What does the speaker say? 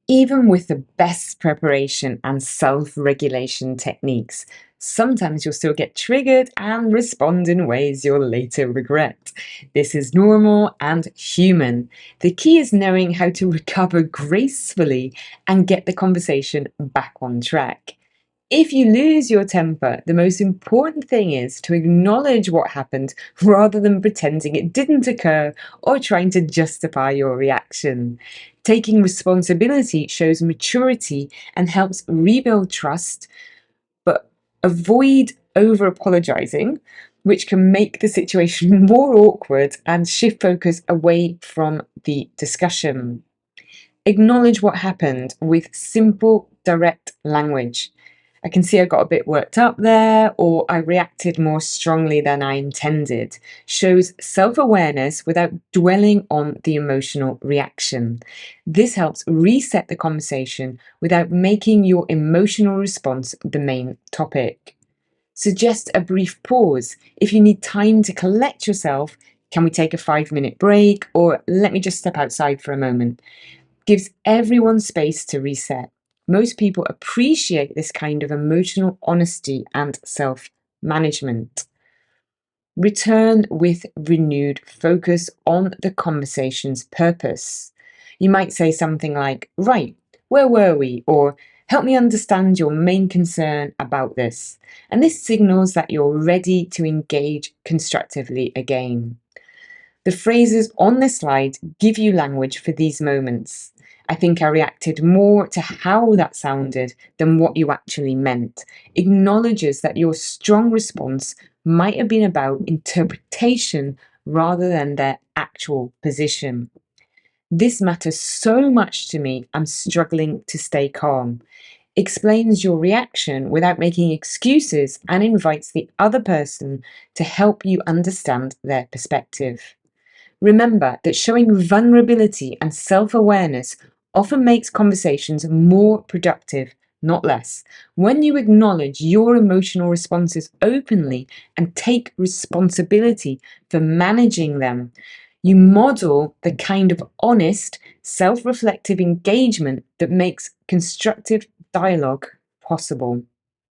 Even with the best preparation and self-regulation techniques, sometimes you'll still get triggered and respond in ways you'll later regret. This is normal and human. The key is knowing how to recover gracefully and get the conversation back on track. If you lose your temper, the most important thing is to acknowledge what happened rather than pretending it didn't occur or trying to justify your reaction. Taking responsibility shows maturity and helps rebuild trust, but avoid over apologizing, which can make the situation more awkward and shift focus away from the discussion. Acknowledge what happened with simple, direct language. I can see I got a bit worked up there, or I reacted more strongly than I intended. Shows self awareness without dwelling on the emotional reaction. This helps reset the conversation without making your emotional response the main topic. Suggest a brief pause. If you need time to collect yourself, can we take a 5-minute break, or let me just step outside for a moment? Gives everyone space to reset. Most people appreciate this kind of emotional honesty and self management. Return with renewed focus on the conversation's purpose. You might say something like, right, where were we? Or help me understand your main concern about this. And this signals that you're ready to engage constructively again. The phrases on this slide give you language for these moments. I think I reacted more to how that sounded than what you actually meant. Acknowledges that your strong response might have been about interpretation rather than their actual position. This matters so much to me, I'm struggling to stay calm. Explains your reaction without making excuses and invites the other person to help you understand their perspective. Remember that showing vulnerability and self awareness often makes conversations more productive, not less. When you acknowledge your emotional responses openly and take responsibility for managing them, you model the kind of honest, self reflective engagement that makes constructive dialogue possible.